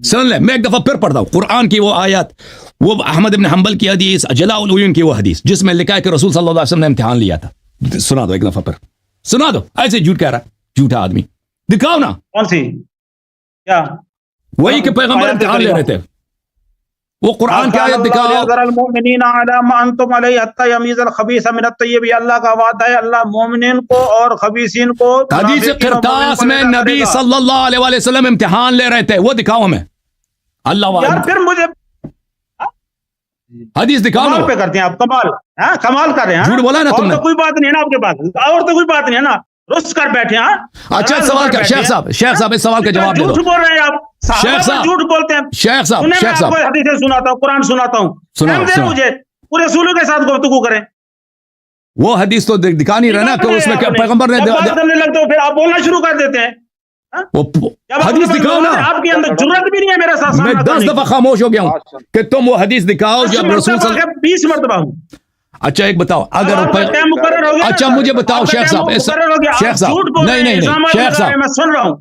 سن لے میں ایک دفعہ پھر پڑھتا ہوں قرآن کی وہ آیت، وہ احمد بن حنبل کی حدیث، جلاء العیون کی وہ حدیث جس میں لکھا ہے کہ رسول صلی اللہ علیہ وسلم نے امتحان لیا تھا. سنا دو ایک دفعہ پھر، سنا دو. ایسے جھوٹ کہہ رہا ہے جھوٹا آدمی، دکھاؤ نا. کون سی؟ کیا؟ وہی کہ پیغمبر امتحان لے رہے تھے، وہ قرآن کی آیت دکھاؤ. المؤمنین علی ما انتم علیہ حتی یمیز الخبیث من الطیب، اللہ کا وعدہ ہے اللہ مومنین کو اور خبیثین کو. حدیث قرطاس میں نبی صلی اللہ علیہ وآلہ وسلم امتحان لے رہے تھے، وہ دکھاؤ ہمیں. اللہ یار پھر مجھے حدیث دکھاؤ کمال نا. پہ کرتے ہیں آپ، کمال. ہاں کمال کر رہے ہیں. جھوٹ بولا نا تم اور نے. تو کوئی بات نہیں ہے نا آپ کے پاس، اور تو کوئی بات نہیں ہے نا، رس کر بیٹھے ہیں. اچھا سوال کا شیخ صاحب، شیخ صاحب اس سوال کا جواب دے دو. جھوٹ بول رہے ہیں آپ، شیخ صحابہ صاحب، جھوٹ بولتے ہیں. شیخ صاحب، سنیں میں شیخ آپ صاحب کو حدیثیں سناتا ہوں، قرآن سناتا ہوں. سناؤ، ٹائم دیں سناؤ. مجھے، پورے رسولوں کے ساتھ گفتگو کریں. وہ حدیث تو دکھا نہیں رہا نا کہ اس میں پیغمبر نے جب بات کرنے لگتے ہو پھر آپ بولنا شروع کر دیتے ہیں. حدیث دکھاؤ نا. آپ کے اندر جرات بھی نہیں ہے میرے ساتھ. میں 10 دفعہ خاموش ہو گیا ہوں کہ تم وہ حدیث دکھاؤ جب رسول صلی اللہ. 20 مرتبہ ہوں. اچھا ایک بتاؤ اگر ٹائم مقرر ہو گیا. اچھا مجھے بتاؤ شیخ صاحب، شیخ صاحب نہیں نہیں نہیں شیخ صاحب، میں سن رہا ہوں.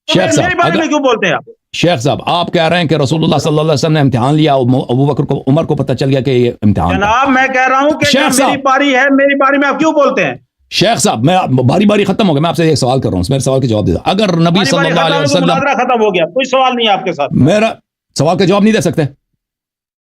شیخ صاحب میری بارے میں کیوں بولتے ہیں آپ؟ شیخ صاحب آپ کہہ رہے ہیں کہ رسول اللہ صلی اللہ علیہ وسلم نے امتحان لیا، ابو بکر کو، عمر کو پتہ چل گیا کہ یہ امتحان. جناب میں کہہ رہا ہوں کہ میری باری ہے، میری باری میں آپ کیوں بولتے ہیں؟ شیخ صاحب میں باری باری ختم ہو گیا، میں آپ سے ایک سوال کر رہا ہوں، میرے سوال کا جواب دے دو. اگر نبی صلی اللہ علیہ وسلم، مناظرہ ختم ہو گیا، کوئی سوال نہیں ہے آپ کے ساتھ. میرا سوال کا جواب نہیں دے سکتے؟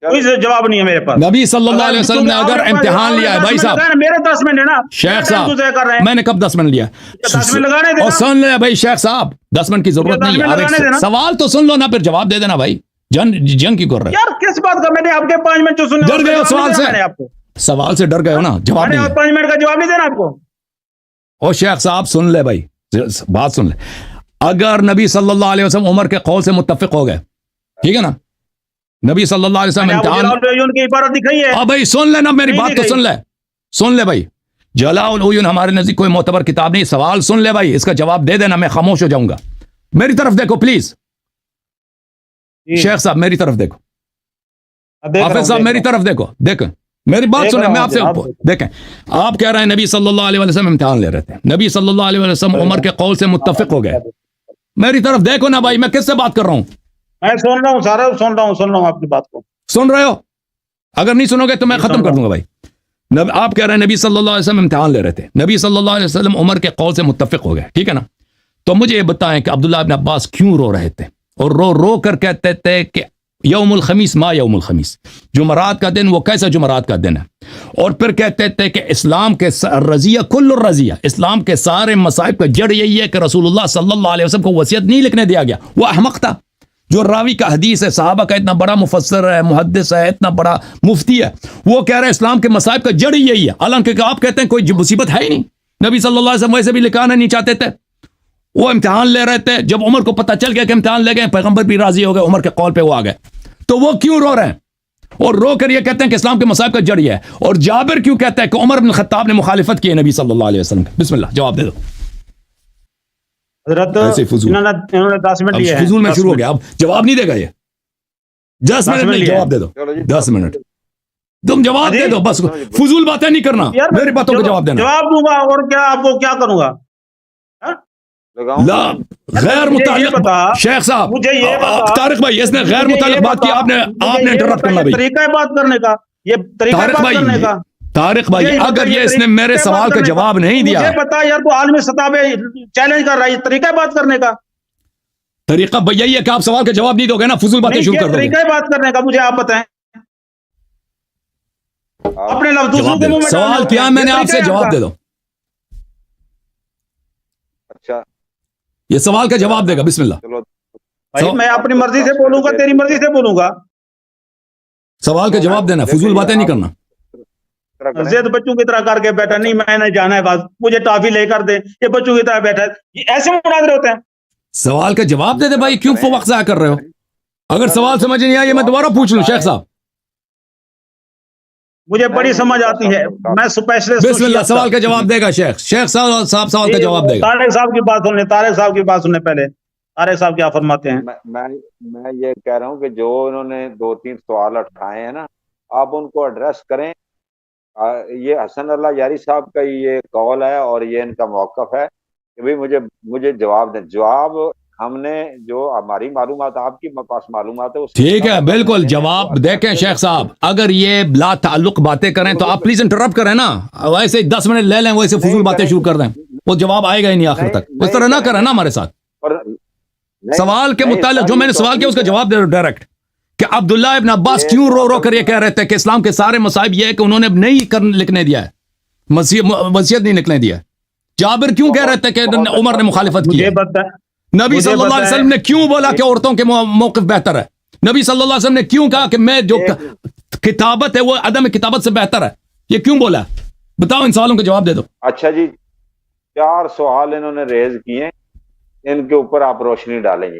کوئی جواب نہیں ہے میرے پاس. نبی صلی اللہ علیہ وسلم نے اگر امتحان لیا ہے بھائی صاحب، میرے 10 منٹ ہے نا شیخ صاحب میں نے کب 10 منٹ لیا؟ 10 منٹ لگانے دے. اور سن لے بھائی شیخ صاحب 10 منٹ کی ضرورت نہیں ہے، سوال تو سن لو نا پھر جواب دے دینا بھائی. جنگ کیوں کر رہے یار کس بات کا؟ میں نے آپ کے 5 منٹ جو سنے ڈر گئے ہو سوال سے، سوال سے ڈر گئے ہو نا، جواب نہیں. 5 منٹ کا جواب نہیں دینا آپ کو. او شیخ صاحب سن لے بھائی، بات سن لے. اگر نبی صلی اللہ علیہ وسلم عمر کے قول سے متفق ہو گئے، ٹھیک ہے نا، نبی صلی اللہ علیہ وسلم امتحان کی عبارت دکھائی ہے. بھائی سن لے نا میری بات تو سن لے، سن لے بھائی. جلاء العیون ہمارے نزدیک کوئی معتبر کتاب نہیں. سوال سن لے بھائی، اس کا جواب دے دینا، میں خاموش ہو جاؤں گا. میری طرف دیکھو پلیز شیخ صاحب، میری طرف دیکھو. حافظ صاحب میری طرف دیکھو، دیکھیں میری بات سنیں. میں آپ سے دیکھیں، آپ کہہ رہے ہیں نبی صلی اللہ علیہ وسلم امتحان لے رہے تھے، نبی صلی اللہ علیہ وسلم عمر کے قول سے متفق ہو گئے. میری طرف دیکھو نا بھائی، میں کس سے بات کر رہا ہوں؟ میں سن رہا ہوں سارا، سن رہا ہوں آپ کی بات کو. سن رہے ہو؟ اگر نہیں سنو گے تو میں ختم کر دوں گا بھائی. آپ کہہ رہے ہیں نبی صلی اللہ علیہ وسلم امتحان لے رہے تھے، نبی صلی اللہ علیہ وسلم عمر کے قول سے متفق ہو گئے، ٹھیک ہے نا. تو مجھے یہ بتائیں کہ عبداللہ ابن عباس کیوں رو رہے تھے، اور رو رو کر کہتے تھے کہ یوم الخمیس ما یوم الخمیس، جمعرات کا دن وہ کیسا جمعرات کا دن ہے. اور پھر کہتے تھے کہ اسلام کے رضیہ کل الرضیہ، اسلام کے سارے مصائب کا جڑ یہی ہے کہ رسول اللہ صلی اللہ علیہ وسلم کو وصیت نہیں لکھنے دیا گیا. وہ احمق تھا جو راوی کا حدیث ہے، صحابہ کا اتنا بڑا مفسر ہے، محدث ہے، اتنا بڑا مفتی ہے، وہ کہہ رہے ہیں اسلام کے مصائب کا جڑ یہی ہے، حالانکہ آپ کہتے ہیں کوئی مصیبت ہے ہی نہیں. نبی صلی اللہ علیہ وسلم ویسے بھی لکھانا نہیں چاہتے تھے، وہ امتحان لے رہے تھے. جب عمر کو پتہ چل گیا کہ امتحان لے گئے، پیغمبر بھی راضی ہو گئے، عمر کے قول پہ وہ آ گئے. تو وہ کیوں رو رہے ہیں؟ اور رو کر یہ کہتے ہیں کہ اسلام کے مصائب کا جڑ یہ ہے. اور جابر کیوں کہتا ہے کہ عمر بن الخطاب نے مخالفت کی ہے نبی صلی اللہ علیہ وسلم؟ بسم اللہ جواب دے دو. حضرت فضول انہوں نے 10 منٹ لیے ہیں. فضول میں شروع ہو گیا، اب جواب نہیں دے گا یہ. 10 منٹ نہیں، جواب دے دو. 10 منٹ تم جواب دے دو، بس فضول باتیں نہیں کرنا، میری باتوں کا جواب دینا. جواب دوں گا اور کیا آپ کو کیا کروں گا؟ لا غیر متعلق شیخ صاحب، مجھے یہ طارق بھائی اس نے غیر متعلق بات کی، آپ نے انٹرپٹ کرنا بھائی. طریقہ بات کرنے کا، یہ طریقہ بات کرنے کا. طارق بھائی اگر یہ اس نے میرے سوال کا جواب نہیں دیا، مجھے پتا یار تو عالمی سطح پہ چیلنج کر رہا ہے، طریقہ بات کرنے کا طریقہ بھیا یہ کہ آپ سوال کا جواب نہیں دو گے نا، فضول باتیں شروع کر دو گے. طریقہ بات کرنے کا مجھے آپ بتائیں. اپنے لفظ سوال کیا میں نے آپ سے، جواب دے دو. اچھا یہ سوال کا جواب دے گا، بسم اللہ. بھائی میں اپنی مرضی سے بولوں گا، تیری مرضی سے بولوں گا. سوال کا جواب دینا، فضول باتیں نہیں کرنا. زید بچوں کی طرح کر کے بیٹھا، نہیں میں نے جانا ہے بس مجھے ٹافی لے کر دے، یہ بچوں کی طرح بیٹھا ہے. ایسے مناظرے ہوتے ہیں. سوال کا جواب دے دے بھائی، کیوں وقت ضائع کر رہے ہو؟ اگر سوال سمجھ نہیں آئی میں دوبارہ پوچھ لوں شیخ صاحب. مجھے بڑی سمجھ آتی ہے، میں اسپیشلسٹ. بسم اللہ سوال کا جواب دے گا شیخ صاحب سوال کا جواب دے گا. طارق صاحب کی بات سنیں، طارق صاحب کی بات سنیں پہلے. طارق صاحب کیا فرماتے ہیں؟ میں یہ کہہ رہا ہوں کہ جو انہوں نے 2-3 سوال اٹھائے ہیں نا، آپ ان کو ایڈریس کریں. یہ حسن اللہ یاری صاحب کا یہ قول ہے اور یہ ان کا موقف ہے کہ بھئی مجھے جواب دیں. جواب ہم نے جو ہماری معلومات آپ کی پاس معلومات ہے ٹھیک ہے بالکل جواب دیکھیں شیخ صاحب اگر یہ لا تعلق باتیں کریں تو آپ پلیز انٹرپٹ کریں نا ویسے 10 منٹ لے لیں ویسے فضول باتیں شروع کر دیں وہ جواب آئے گا ہی نہیں آخر تک اس طرح نہ کریں نا ہمارے ساتھ سوال کے متعلق جو میں نے سوال کیا اس کا جواب دے دو ڈائریکٹ کہ عبداللہ ابن عباس کیوں رو رو کر یہ کہہ رہے تھے کہ اسلام کے سارے مصائب یہ ہے کہ انہوں نے نہیں لکھنے دیا ہے وصیت نہیں لکھنے دیا ہے جابر کیوں کہہ رہے تھے کہ عمر نے مخالفت کی ہے نبی صلی اللہ علیہ وسلم نے کیوں بولا کہ عورتوں کے موقف بہتر ہے نبی صلی اللہ علیہ وسلم نے کیوں کہا کہ میں جو کتابت ہے وہ عدم کتابت سے بہتر ہے یہ کیوں بولا بتاؤ ان سوالوں کا جواب دے دو اچھا جی 4 سوال انہوں نے ریز کیے ان کے اوپر آپ روشنی ڈالیں گے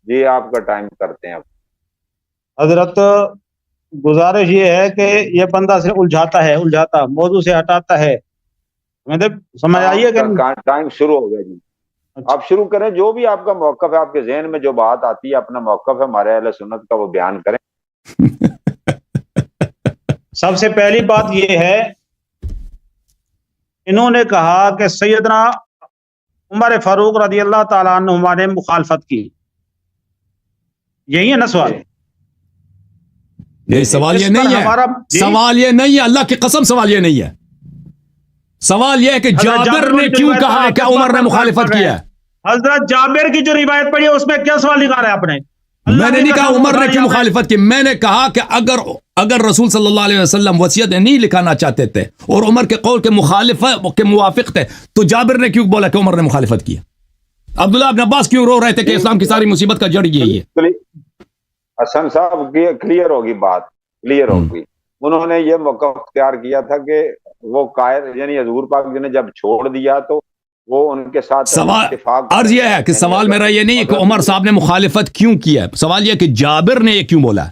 جی آپ کا ٹائم کرتے ہیں حضرت گزارش یہ ہے کہ یہ بندہ صرف الجھاتا موضوع سے ہٹاتا ہے سمجھ آئیے کہ ٹائم شروع ہو گیا جی آپ شروع کریں جو بھی آپ کا موقف ہے آپ کے ذہن میں جو بات آتی ہے اپنا موقف ہے ہمارے اہل سنت کا وہ بیان کریں سب سے پہلی بات یہ ہے انہوں نے کہا کہ سیدنا عمر فاروق رضی اللہ تعالیٰ عنہ نے مخالفت کی یہی ہے نا سوال یہ سوال یہ نہیں ہے سوال یہ نہیں ہے اللہ کی قسم سوال یہ نہیں ہے سوال یہ ہے کہ جابر نے کیوں کہا کہ عمر نے مخالفت کیا ہے حضرت جابر کی جو روایت پڑھی ہے اس میں کیا سوال نکالا ہے آپ نے میں نے نہیں کہا عمر نے کیوں مخالفت کی میں نے کہا کہ اگر رسول صلی اللہ علیہ وسلم وصیت نہیں لکھانا چاہتے تھے اور عمر کے قول کے مخالف کے موافق تھے تو جابر نے کیوں بولا کہ عمر نے مخالفت کی عبداللہ ابن عباس کیوں رو رہے تھے کہ اسلام کی ساری مصیبت کا جڑ یہی ہے حسن صاحب کلیئر ہوگی بات کلیئر ہوگی انہوں نے یہ موقف اختیار کیا تھا کہ وہ قائد یعنی حضور پاک نے جب چھوڑ دیا تو وہ ان کے ساتھ سوال عرض یہ ہے کہ سوال میرا یہ نہیں ہے کہ عمر صاحب نے مخالفت کیوں کیا ہے سوال یہ ہے کہ جابر نے یہ کیوں بولا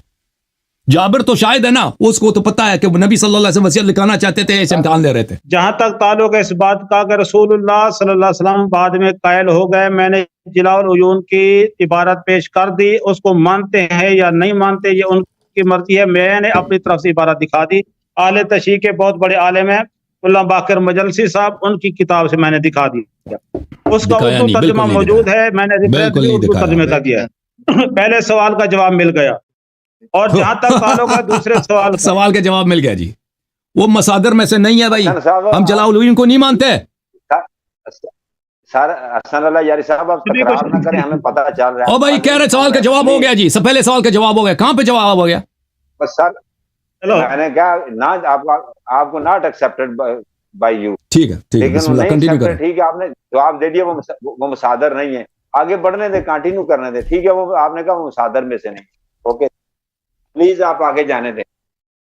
جابر تو شاید ہے نا اس کو تو پتا ہے کہ نبی صلی اللہ علیہ وسلم وصیت لکھانا چاہتے تھے اسے امتحان لے رہے تھے جہاں تک تعلق ہے اس بات کا کہ رسول اللہ صلی اللہ علیہ وسلم بعد میں قائل ہو گئے میں نے جلاء العیون کی عبارت پیش کر دی اس کو مانتے ہیں یا نہیں مانتے یہ ان کی مرضی ہے میں نے اپنی طرف سے عبارت دکھا دی اہل تشیع کے بہت بڑے عالم ہیں اللہ باقر مجلسی صاحب ان کی کتاب سے میں نے دکھا دی اس کا اردو ترجمہ موجود ہے میں نے اردو ترجمے کا دیا ہے پہلے سوال کا جواب مل گیا اور جہاں تک تعلق ہے دوسرے سوال کا جواب مل گیا جی وہ مصادر میں سے نہیں ہے بھائی ہم جلاء العیون کو نہیں مانتے حسن اللہ یاری صاحب آپ تکرار نہ کریں ہمیں پتہ چل رہا ہے او بھائی کہہ رہے سوال کا جواب ہو گیا جی سب پہلے سوال کا جواب ہو گیا کہاں پہ جواب ہو گیا بس سر میں نے کہا نہ آپ کو ناٹ ایکسپٹڈ بائی یو ٹھیک ہے بسم اللہ کنٹینیو کریں ٹھیک ہے آپ نے جواب دے دیا وہ مصادر نہیں ہے آگے بڑھنے دے کنٹینیو کرنے دے ٹھیک ہے وہ آپ نے کہا وہ مصادر میں سے نہیں اوکے پلیز آپ آگے جانے دیں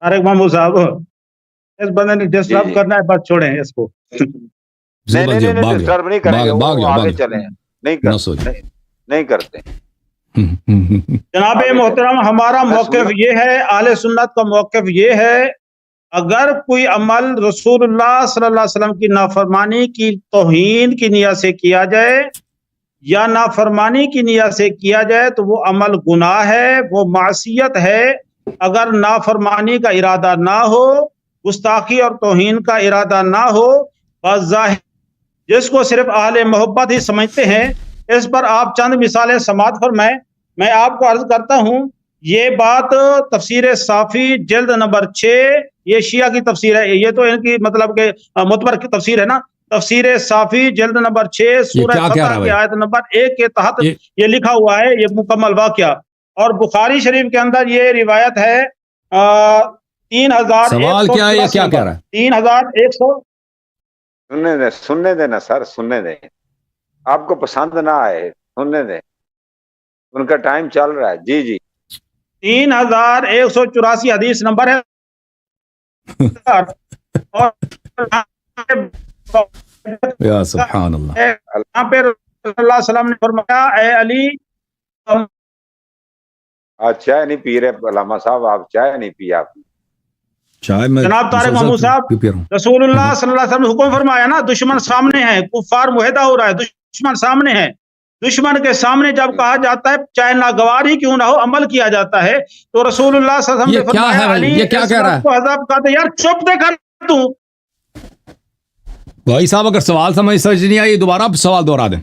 طارق محمود صاحب اس بندے نے ڈسٹرب کرنا ہے بس چھوڑیں اس کو نہیں ڈسٹرب نہیں کریں گے آگے چلیں نہیں کرتے جناب محترم ہمارا موقف یہ ہے اہل سنت کا موقف یہ ہے اگر کوئی عمل رسول اللہ صلی اللہ علیہ وسلم کی نافرمانی کی توہین کی نیت سے کیا جائے یا نافرمانی کی نیت سے کیا جائے تو وہ عمل گناہ ہے وہ معصیت ہے اگر نافرمانی کا ارادہ نہ ہو گستاخی اور توہین کا ارادہ نہ ہو بظاہر جس کو صرف اہل محبت ہی سمجھتے ہیں اس پر آپ چند مثالیں سماعت فرمائیں میں آپ کو عرض کرتا ہوں یہ بات تفسیر صافی جلد نمبر 6 یہ شیعہ کی تفسیر ہے یہ تو ان کی مطلب کہ متبر کی تفسیر ہے نا تفسیر صافی جلد نمبر 6 سورہ فتح کی آیت نمبر 1 کے تحت یہ لکھا ہوا ہے یہ مکمل واقعہ اور بخاری شریف کے اندر یہ روایت ہے 3000 سوال کیا ہے یہ کیا کہہ رہا ہے 3100 سننے دیں نا سر سننے دیں آپ کو پسند نہ آئے سننے دیں ان کا ٹائم چل رہا ہے جی 3184 حدیث نمبر ہے یا سبحان اللہ یہاں پہ رسول اللہ صلی اللہ علیہ وسلم نے فرمایا اے علی آپ چائے نہیں پی رہے علامہ صاحب آپ چائے نہیں پی آپ جناب طارق محمود صاحب رسول اللہ صلی اللہ علیہ وسلم نے حکم فرمایا نا دشمن سامنے ہے کفار معاہدہ ہو رہا ہے دشمن سامنے ہے دشمن کے سامنے جب کہا جاتا ہے چاہے ناگوار ہی کیوں نہ ہو عمل کیا جاتا ہے تو رسول اللہ صلی اللہ علیہ وسلم نے فرمایا علی یہ کیا کہہ رہا ہے عذاب کا دے یار چپ دے کر تو بھائی صاحب اگر سوال سمجھ نہیں آئی دوبارہ سوال دوہرا دیں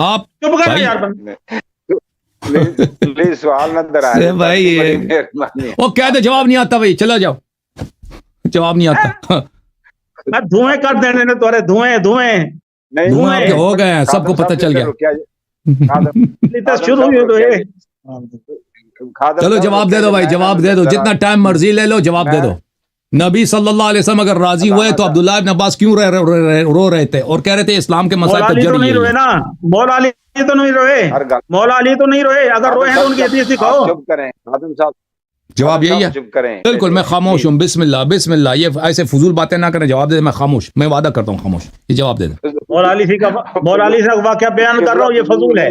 آپ چپ کر بھائی- یار بند. پلیز سوال نہ درائے بھائی وہ کہتے جواب نہیں آتا بھائی، چلا جاؤ، جواب نہیں آتا. میں دھوئیں کر دینے نے تورے دھوئیں دھواں آپ کے ہو گئے ہیں، سب کو پتہ چل گیا. شروع ہوئی تو یہ چلو جواب دے دو بھائی، جواب دے دو، جتنا ٹائم مرضی لے لو، جواب دے دو. نبی صلی اللہ علیہ وسلم اگر راضی ہوئے تو عبداللہ ابن عباس کیوں رو رہے تھے اور کہہ رہے تھے اسلام کے مسائل مولا کا علی تو جڑ نہیں یہی روئے ہے. نا، مولا علی تو نہیں روئے، مولا علی تو نہیں روئے. اگر روئے ہیں تو ان کی حدیث دکھاؤ. چپ کریں خادم صاحب، جواب یہی ہے. چپ کریں. بالکل میں خاموش ہوں. بسم اللہ بسم اللہ، یہ ایسے فضول باتیں نہ کریں، جواب دے دیں. میں خاموش، میں وعدہ کرتا ہوں خاموش. یہ جواب دے دیں. مولا علی سے واقعہ بیان کر رہا ہوں، یہ فضول ہے.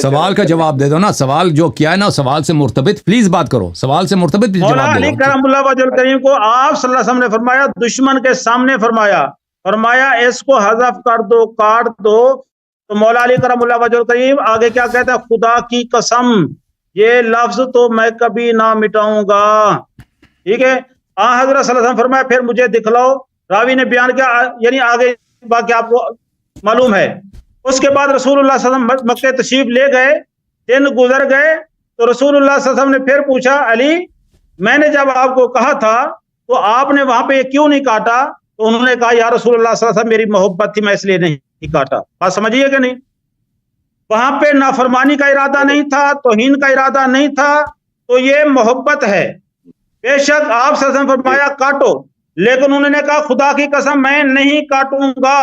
سوال کا جواب دے دو نا، سوال جو کیا ہے نا، سوال سے مرتبط پلیز بات کرو، سوال سے مرتبط بھی مولا جواب دے علی دو. کرم اللہ وجہ الکریم کو آپ صلی اللہ علیہ وسلم نے فرمایا، دشمن کے سامنے فرمایا اس کو حذف کر دو، کاٹ دو. تو مولا علی کرم اللہ وجہ الکریم آگے کیا کہتا ہے؟ خدا کی قسم یہ لفظ تو میں کبھی نہ مٹاؤں گا. ٹھیک ہے. حضرت صلی اللہ علیہ وسلم فرمایا پھر مجھے دکھلاؤ. راوی نے بیان کیا، یعنی آگے باقی آپ کو معلوم ہے. اس کے بعد رسول اللہ صلی اللہ علیہ وسلم مکہ تشریف لے گئے، دن گزر گئے تو رسول اللہ صلی اللہ علیہ وسلم نے پھر پوچھا، علی میں نے جب آپ کو کہا تھا تو آپ نے وہاں پہ یہ کیوں نہیں کاٹا؟ تو انہوں نے کہا یا رسول اللہ صلی اللہ علیہ وسلم میری محبت تھی، میں اس لیے نہیں کاٹا. بات سمجھیے کہ نہیں؟ وہاں پہ نافرمانی کا ارادہ نہیں تھا، توہین کا ارادہ نہیں تھا، تو یہ محبت ہے. بے شک آپ صلی اللہ علیہ وسلم فرمایا کاٹو، لیکن انہوں نے کہا خدا کی قسم میں نہیں کاٹوں گا.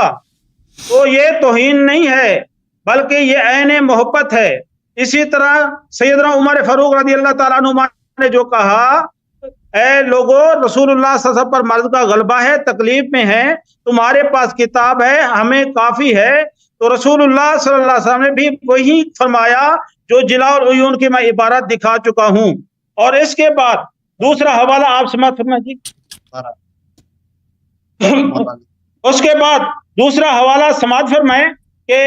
تو یہ توہین نہیں ہے بلکہ یہ عین محبت ہے. اسی طرح سیدنا عمر فاروق رضی اللہ تعالیٰ عنہ نے جو کہا، اے لوگو رسول اللہ صلی اللہ علیہ وسلم پر مرض کا غلبہ ہے، تکلیف میں ہے، تمہارے پاس کتاب ہے، ہمیں کافی ہے. تو رسول اللہ صلی اللہ علیہ وسلم نے بھی وہی فرمایا جو جلاء العیون کی میں عبارت دکھا چکا ہوں. اور اس کے بعد دوسرا حوالہ آپ سماعت فرمائیں. اس کے بعد دوسرا حوالہ سماعت فرمائیں کہ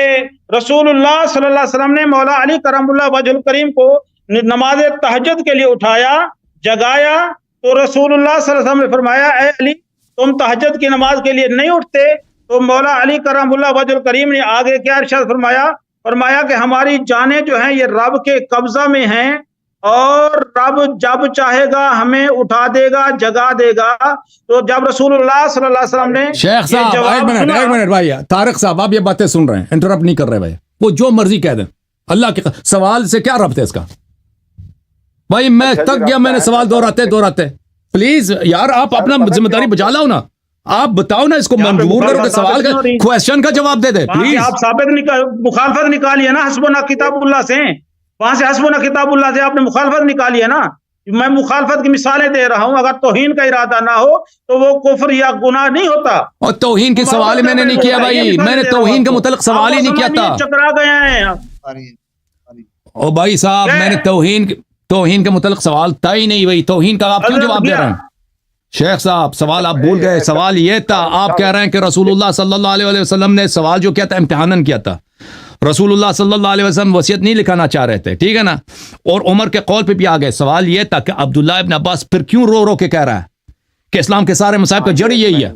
رسول اللہ صلی اللہ علیہ وسلم نے مولا علی کرم اللہ وجہ الکریم کو نماز تہجد کے لیے اٹھایا، جگایا. تو رسول اللہ صلی اللہ علیہ وسلم نے فرمایا اے علی تم تہجد کی نماز کے لیے نہیں اٹھتے؟ تو مولا علی کرم اللہ وجہ الکریم نے آگے کیا ارشاد فرمایا کہ ہماری جانیں جو ہیں یہ رب کے قبضہ میں ہیں، اور رب جب چاہے گا ہمیں اٹھا دے گا، جگا دے گا. تو جب رسول اللہ صلی اللہ علیہ وسلم نے شیخ صاحب ایک منٹ بھائی، طارق صاحب آپ یہ باتیں سن رہے ہیں، انٹرپٹ نہیں کر رہے بھائی، وہ جو مرضی کہہ دیں. اللہ کے سوال سے کیا ربط ہے اس کا بھائی؟ میں تک گیا، میں نے سوال دہراتے پلیز یار آپ اپنا ذمہ داری بچا لاؤ نا. آپ بتاؤ نا اس کو منظور کرو کہ سوال کا کوشچن کا جواب دے دے پلیز. آپ ثابت مخالفت نکالی ہے نا حسبنا کتاب اللہ سے، وہاں سے حسبنا کتاب اللہ سے آپ نے مخالفت نکالی ہے نا. میں مخالفت کی مثالیں دے رہا ہوں. اگر توہین کا ارادہ نہ ہو تو وہ کفر یا گناہ نہیں ہوتا. اور توہین کے سوال میں نے نہیں کیا بھائی، میں نے توہین کے متعلق سوال ہی نہیں کیا تھا. چکرا گئے ہیں او بھائی صاحب، میں نے توہین کے متعلق سوال تھا ہی نہیں بھائی. توہین کا آپ کیوں جواب دے رہے ہیں؟ شیخ صاحب سوال آپ بھول گئے. سوال یہ تھا، آپ کہہ رہے ہیں کہ رسول اللہ صلی اللہ علیہ وسلم نے سوال جو کیا تھا امتحاناً کیا تھا. رسول اللہ صلی اللہ علیہ وسلم وصیت نہیں لکھانا چاہ رہے تھے، ٹھیک ہے نا، اور عمر کے قول پہ بھی آ گئے. سوال یہ تھا کہ عبداللہ ابن عباس پھر کیوں رو کے کہہ رہا ہے کہ اسلام کے سارے مصائب کا جڑ یہی ہے.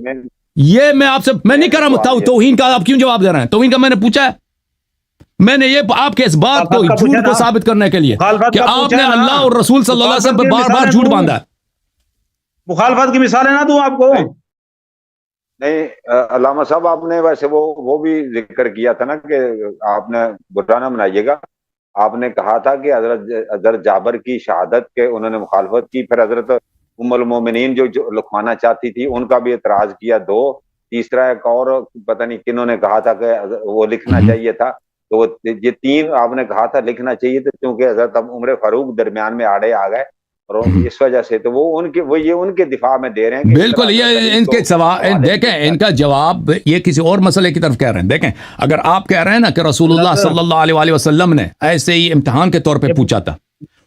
یہ میں آپ سے میں نہیں کر رہا ہوں توہین کا، آپ کیوں جواب دے رہے ہیں؟ توہین کا میں نے پوچھا ہے، میں نے یہ آپ کے اس بات کو جھوٹ کو ثابت کرنے کے لیے کہ آپ نے اللہ اور رسول صلی اللہ علیہ وسلم پہ بار بار جھوٹ باندھا ہے. مخالفت کی مثالیں نہ دوں آپ کو. نہیں علامہ صاحب آپ نے ویسے وہ بھی ذکر کیا تھا نا کہ آپ نے برا نہ منائیے گا، آپ نے کہا تھا کہ حضرت جابر کی شہادت کے انہوں نے مخالفت کی، پھر حضرت ام المومنین جو لکھوانا چاہتی تھی ان کا بھی اعتراض کیا. تیسرا ایک اور پتہ نہیں کنہوں نے کہا تھا کہ وہ لکھنا چاہیے تھا. تو یہ تین آپ نے کہا تھا لکھنا چاہیے تھا، کیونکہ حضرت عمر فاروق درمیان میں آڑے آ گئے اور اس وجہ سے تو وہ یہ ان کے دفاع میں دے رہے ہیں. بالکل، یہ ان کے سوال دیکھیں، ان کا جواب یہ کسی اور مسئلے کی طرف کہہ رہے ہیں. دیکھیں اگر آپ کہہ رہے ہیں نا کہ رسول اللہ صلی اللہ علیہ وسلم نے ایسے ہی امتحان کے طور پہ پوچھا تھا،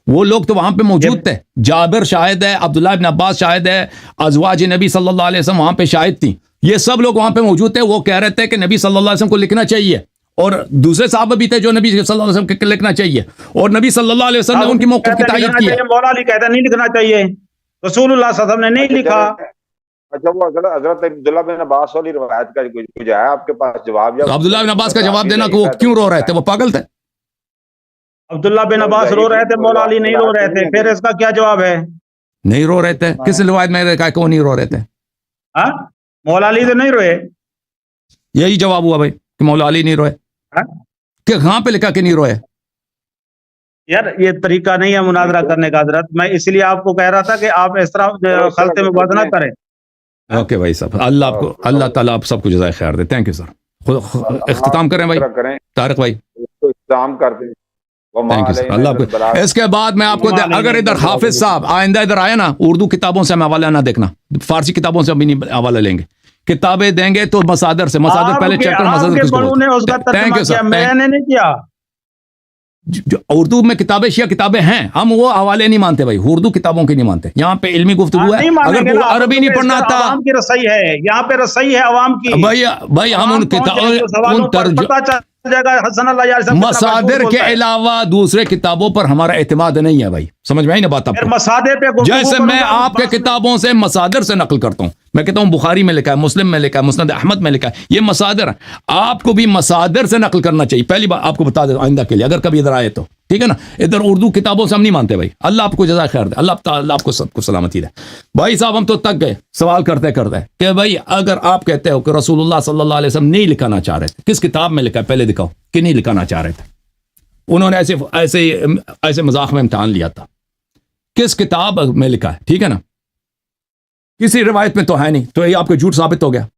وہ لوگ تو وہاں پہ موجود تھے. جابر شاہد ہے، عبداللہ ابن عباس شاہد ہے، ازواج نبی صلی اللہ علیہ وسلم وہاں پہ شاہد تھیں. یہ سب لوگ وہاں پہ موجود تھے. وہ کہہ رہے تھے کہ نبی صلی اللہ علیہ وسلم کو لکھنا چاہیے، اور دوسرے صحابہ بھی تھے جو نبی صلی اللہ علیہ وسلم کو لکھنا چاہیے، اور نبی صلی اللہ علیہ وسلم نے ان کی موقف کی تائید کی ہے. مولا علی کہتا نہیں لکھنا چاہیے، رسول اللہ صلی اللہ علیہ وسلم نے نہیں لکھا. اچھا وہ حضرت عبداللہ بن عباس والی روایت کا کچھ ہے آپ کے پاس جواب؟ تو عبداللہ بن عباس کا جواب دینا کہ وہ کیوں رو رہے تھے، وہ پاگل تھے؟ عبداللہ بن عباس رو رہے تھے، مولا علی نہیں رو رہے تھے، پھر اس کا کیا جواب ہے؟ نہیں رو رہے تھے؟ کس روایت میں کہا کہ وہ نہیں رو رہے تھے؟ ہاں مولا علی تو نہیں روئے؟ یہی جواب ہوا بھائی کہ مولا علی نہیں روئے؟ کہ کہاں پہ لکھا کہ نہیں روئے؟ یار یہ طریقہ نہیں ہے مناظرہ کرنے کا حضرت، میں اس لیے آپ کو کہہ رہا تھا کہ آپ اس طرح خلط میں بات نہ کریں. اوکے بھائی صاحب، اللہ تعالیٰ آپ سب کو جزائے خیر دے. Thank you sir. اختتام کریں بھائی طارق بھائی. اختتام کرتے ہیں. Thank you sir. اللہ آپ کو. اس کے بعد میں آپ کو اگر ادھر حافظ صاحب آئندہ ادھر آئے نا، اردو کتابوں سے ہم حوالہ نہ دیکھنا، فارسی کتابوں سے ابھی نہیں حوالہ لیں گے. کتابیں دیں گے تو مصادر سے، مصادر پہلے چیک کرو مصادر کس کو بولتے ہیں. Thank you sir. میں نے نہیں کیا. جو اردو میں کتابیں شیعہ کتابیں ہیں، ہم وہ حوالے نہیں مانتے بھائی، اردو کتابوں کی نہیں مانتے. یہاں پہ علمی گفتگو ہے. اگر عربی نہیں پڑھنا آتا، عوام کی رسائی ہے یہاں پہ، رسائی ہے عوام کی. بھائی ہم ان کتابوں مصادر کے علاوہ دوسرے کتابوں پر ہمارا اعتماد نہیں ہے بھائی. سمجھ میں آئی نا بات آپ کو؟ مصادر پہ جیسے میں آپ کے کتابوں سے مصادر سے نقل کرتا ہوں، میں کہتا ہوں بخاری میں لکھا ہے، مسلم میں لکھا ہے، مسند احمد میں لکھا ہے، یہ مصادر. آپ کو بھی مصادر سے نقل کرنا چاہیے. پہلی بات آپ کو بتا دیں آئندہ کے لیے، اگر کبھی ادھر آئے تو ٹھیک ہے نا. ادھر اردو کتابوں سے ہم نہیں مانتے بھائی. اللہ آپ کو جزائے خیر دے. اللہ تعالیٰ آپ کو سب کو سلامتی دے. بھائی صاحب ہم تو تک گئے سوال کرتے کرتے کہ بھائی اگر آپ کہتے ہو کہ رسول اللہ صلی اللہ علیہ وسلم نہیں لکھانا چاہ رہے تھے، کس کتاب میں لکھا ہے پہلے دکھاؤ کہ نہیں لکھانا چاہ رہے تھے. انہوں نے ایسے مذاق میں امتحان لیا تھا. کس کتاب میں لکھا ہے؟ ٹھیک ہے نا. کسی روایت میں تو ہے نہیں، تو یہ آپ کو جھوٹ ثابت ہو گیا.